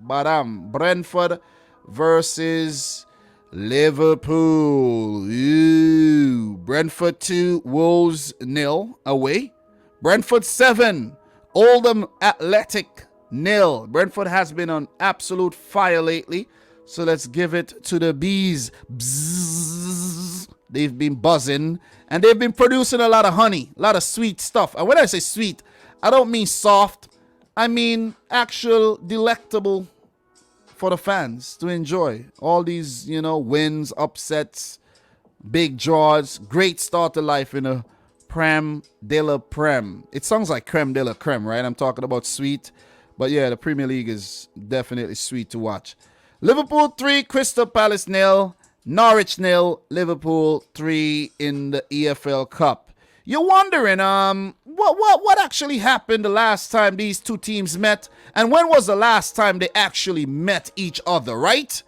Badam. Brentford versus Liverpool. Ooh. Brentford 2, Wolves 0 away. Brentford 7, Oldham Athletic 0. Brentford has been on absolute fire lately. So let's give it to the bees. Bzzz. They've been buzzing and they've been producing a lot of honey, a lot of sweet stuff. And when I say sweet, I don't mean soft. I mean actual delectable for the fans to enjoy. All these, wins, upsets, big draws. Great start to life in a Prem de la Prem. It sounds like creme de la creme, right? I'm talking about sweet. But yeah, the Premier League is definitely sweet to watch. Liverpool 3, Crystal Palace 0, Norwich 0, Liverpool 3 in the EFL Cup. You're wondering, what actually happened the last time these two teams met? And when was the last time they actually met each other, right?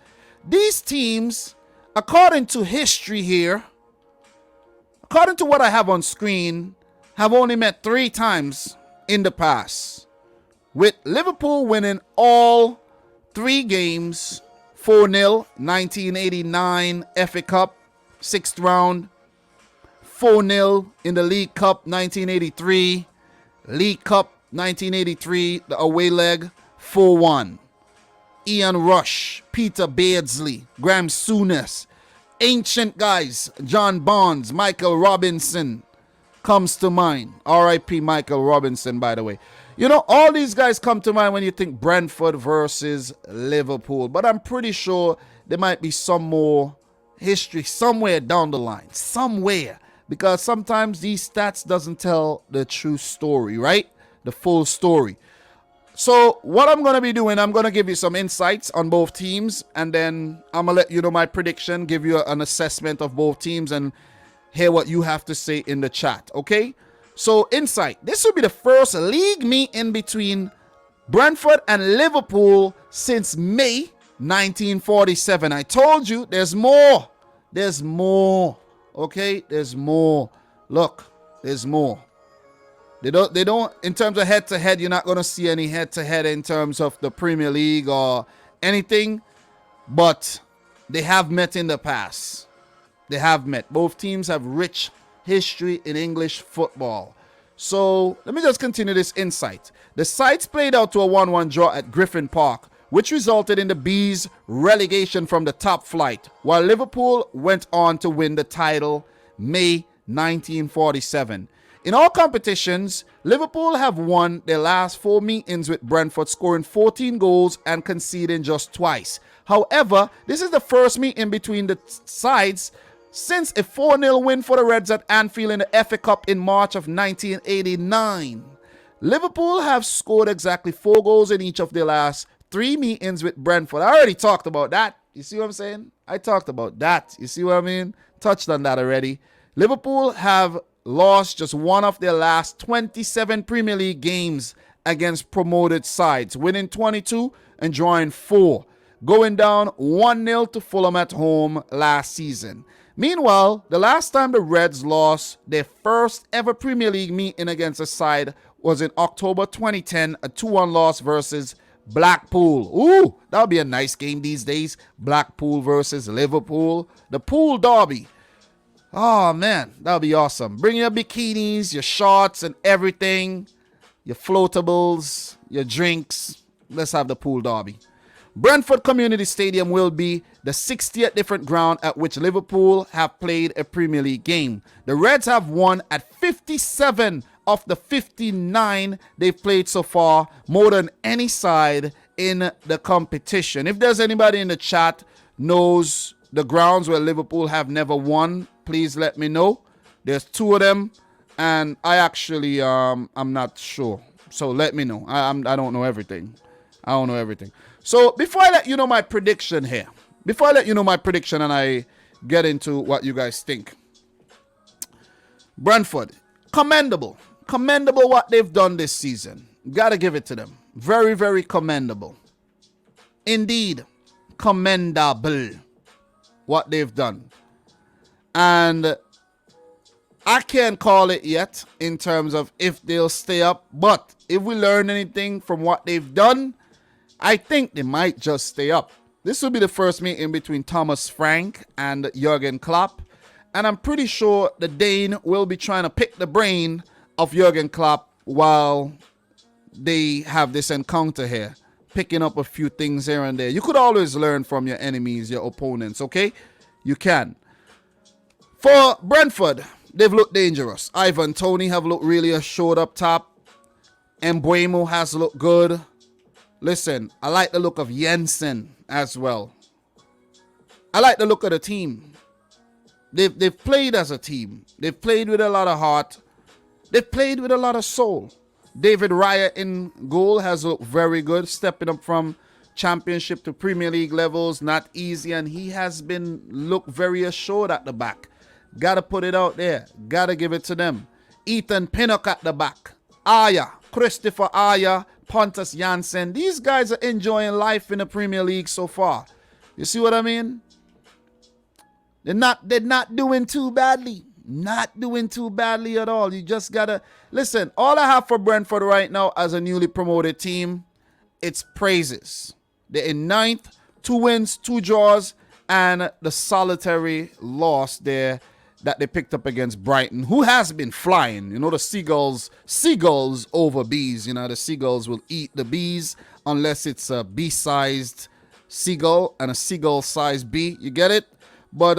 These teams, according to history here, according to what I have on screen, have only met 3 times in the past, with Liverpool winning all 3 games 4-0, 1989 FA Cup, 6th round, 4-0 in the League Cup 1983, League Cup 1983, the away leg, 4-1. Ian Rush, Peter Beardsley, Graham Souness, ancient guys, John Barnes, Michael Robinson comes to mind. R.I.P. Michael Robinson, by the way. All these guys come to mind when you think Brentford versus Liverpool. But I'm pretty sure there might be some more history somewhere down the line. Somewhere. Because sometimes these stats doesn't tell the true story, right? The full story. So what I'm going to be doing, I'm going to give you some insights on both teams. And then I'm going to let you know my prediction, give you an assessment of both teams and hear what you have to say in the chat. Okay? So insight. This will be the first league meeting between Brentford and Liverpool since May 1947. I told you there's more. There's more. Okay? There's more. Look, there's more. They don't, in terms of head-to-head, you're not going to see any head-to-head in terms of the Premier League or anything. But they have met in the past. They have met. Both teams have rich history in English football. So let me just continue this insight. The sides played out to a 1-1 draw at Griffin Park, which resulted in the Bees' relegation from the top flight, while Liverpool went on to win the title May 1947. In all competitions, Liverpool have won their last 4 meetings with Brentford, scoring 14 goals and conceding just twice. However, this is the first meeting between the sides since a 4-0 win for the Reds at Anfield in the FA Cup in March of 1989. Liverpool have scored exactly 4 goals in each of their last 3 meetings with Brentford. I already talked about that. You see what I'm saying? I talked about that. You see what I mean? Touched on that already. Liverpool have lost just one of their last 27 Premier League games against promoted sides, winning 22 and drawing 4, going down 1-0 to Fulham at home last season. Meanwhile, the last time the Reds lost their first ever Premier League meeting against a side was in October 2010, a 2-1 loss versus Blackpool. Ooh, that would be a nice game these days. Blackpool versus Liverpool. The Pool Derby. Oh, man, that would be awesome. Bring your bikinis, your shorts and everything. Your floatables, your drinks. Let's have the Pool Derby. Brentford Community Stadium will be the 60th different ground at which Liverpool have played a Premier League game. The Reds have won at 57 of the 59 they've played so far, more than any side in the competition. If there's anybody in the chat knows the grounds where Liverpool have never won, please let me know. There's 2 of them, and I actually I'm not sure. So let me know. I don't know everything. I don't know everything. So before I let you know my prediction here, before I let you know my prediction and I get into what you guys think, Brentford, commendable. Commendable what they've done this season. Gotta give it to them. Very, very commendable. Indeed, commendable what they've done. And I can't call it yet in terms of if they'll stay up. But if we learn anything from what they've done, I think they might just stay up. This will be the first meeting between Thomas Frank and Jurgen Klopp. And I'm pretty sure the Dane will be trying to pick the brain of Jurgen Klopp while they have this encounter here, picking up a few things here and there. You could always learn from your enemies, your opponents, okay? You can. For Brentford, they've looked dangerous. Ivan Toney have looked really assured up top. Mbuemo has looked good. Listen, I like the look of Jensen as well. I like the look of the team. They've played as a team. They've played with a lot of heart. They've played with a lot of soul. David Raya in goal has looked very good, stepping up from Championship to Premier League levels. Not easy, and he has been looked very assured at the back. Gotta put it out there. Gotta give it to them. Ethan Pinnock at the back. Aya, Christopher Aya, Pontus Janssen. These guys are enjoying life in the Premier League so far. You see what I mean? They're not doing too badly. Not doing too badly at all. You just gotta listen. All I have for Brentford right now as a newly promoted team, it's praises. They're in 9th, 2 wins, 2 draws, and the solitary loss there that they picked up against Brighton, who has been flying. You know, the seagulls over bees. You know, the seagulls will eat the bees unless it's a bee-sized seagull and a seagull-sized bee. You get it? But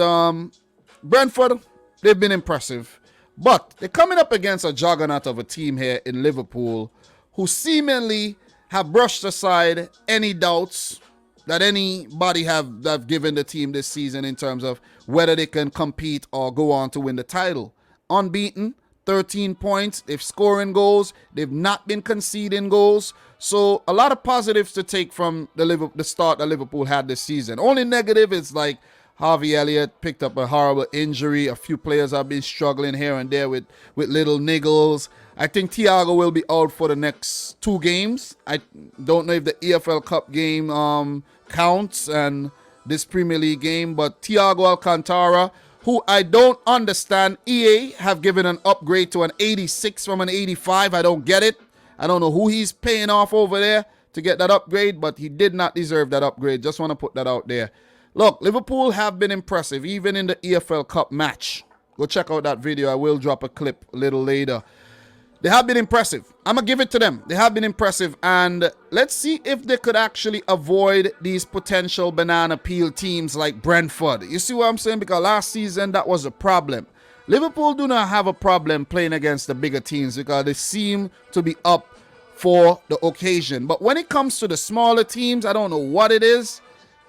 Brentford, they've been impressive. But they're coming up against a juggernaut of a team here in Liverpool who seemingly have brushed aside any doubts that anybody have given the team this season in terms of whether they can compete or go on to win the title. Unbeaten, 13 points. They've scoring goals. They've not been conceding goals. So a lot of positives to take from the start that Liverpool had this season. Only negative is like Harvey Elliott picked up a horrible injury. A few players have been struggling here and there with little niggles. I think Thiago will be out for the next 2 games. I don't know if the EFL Cup game counts and this Premier League game, but Thiago Alcantara, who I don't understand, EA have given an upgrade to an 86 from an 85. I don't get it. I don't know who he's paying off over there to get that upgrade, but he did not deserve that upgrade. Just want to put that out there. Look, Liverpool have been impressive, even in the EFL Cup match. Go check out that video. I will drop a clip a little later. They have been impressive. I'm going to give it to them. They have been impressive. And let's see if they could actually avoid these potential banana peel teams like Brentford. You see what I'm saying? Because last season, that was a problem. Liverpool do not have a problem playing against the bigger teams because they seem to be up for the occasion. But when it comes to the smaller teams, I don't know what it is.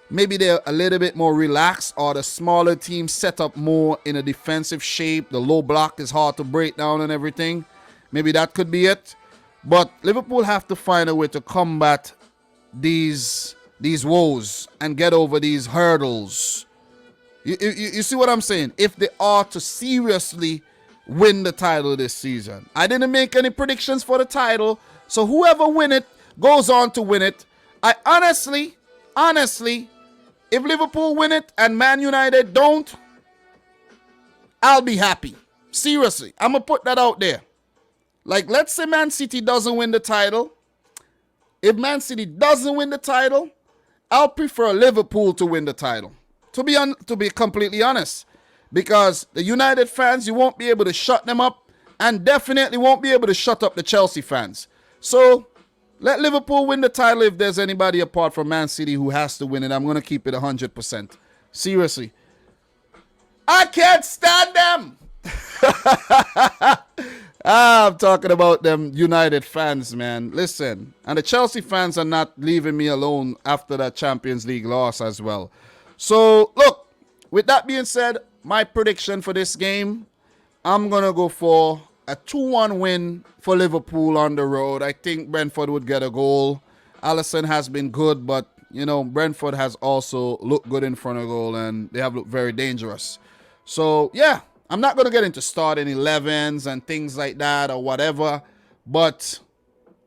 Maybe they're a little bit more relaxed, or the smaller teams set up more in a defensive shape. The low block is hard to break down and everything. Maybe that could be it. But Liverpool have to find a way to combat these woes and get over these hurdles. You see what I'm saying? If they are to seriously win the title this season. I didn't make any predictions for the title, so whoever win it goes on to win it. I honestly, if Liverpool win it and Man United don't, I'll be happy. Seriously, I'm going to put that out there. Like, let's say Man City doesn't win the title. If Man City doesn't win the title, I'll prefer Liverpool to win the title. To be completely honest. Because the United fans, you won't be able to shut them up. And definitely won't be able to shut up the Chelsea fans. So, let Liverpool win the title if there's anybody apart from Man City who has to win it. I'm going to keep it 100%. Seriously. I can't stand them. I'm talking about them United fans, man. Listen, and the Chelsea fans are not leaving me alone after that Champions League loss as well. So, look, with that being said, my prediction for this game, I'm going to go for a 2-1 win for Liverpool on the road. I think Brentford would get a goal. Alisson has been good, but, you know, Brentford has also looked good in front of goal, and they have looked very dangerous. So, yeah, I'm not going to get into starting 11s and things like that or whatever, but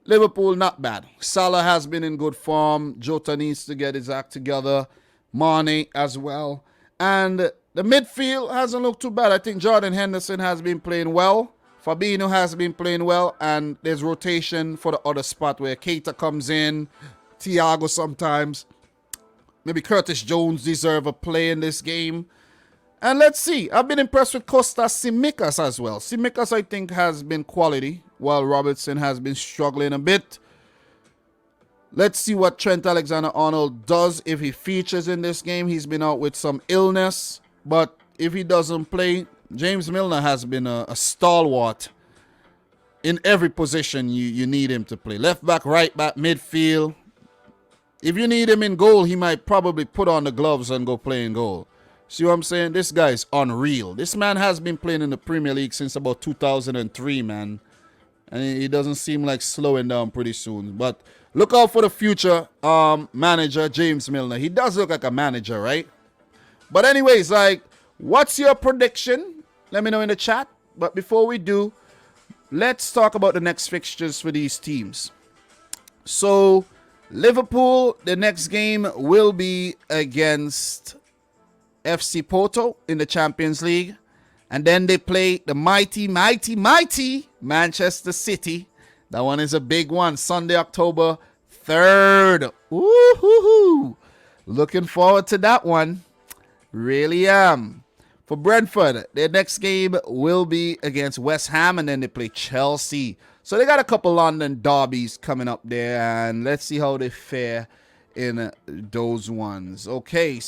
Liverpool, not bad. Salah has been in good form. Jota needs to get his act together. Mane as well. And the midfield hasn't looked too bad. I think Jordan Henderson has been playing well. Fabinho has been playing well, and there's rotation for the other spot where Keita comes in, Thiago sometimes. Maybe Curtis Jones deserve a play in this game. And let's see. I've been impressed with Costa Tsimikas as well. Tsimikas, I think, has been quality, while Robertson has been struggling a bit. Let's see what Trent Alexander-Arnold does if he features in this game. He's been out with some illness, but if he doesn't play, James Milner has been a stalwart in every position you need him to play. Left back, right back, midfield. If you need him in goal, he might probably put on the gloves and go play in goal. See what I'm saying? This guy is unreal. This man has been playing in the Premier League since about 2003, man. And he doesn't seem like slowing down pretty soon. But look out for the future manager, James Milner. He does look like a manager, right? But anyways, like, what's your prediction? Let me know in the chat. But before we do, let's talk about the next fixtures for these teams. So, Liverpool, the next game will be against FC Porto in the Champions League. And then they play the mighty Manchester City. That one is a big one. Sunday, October 3rd. Woo-hoo-hoo. Looking forward to that one. Really am. For Brentford, their next game will be against West Ham. And then they play Chelsea. So they got a couple London derbies coming up there. And let's see how they fare in those ones. Okay.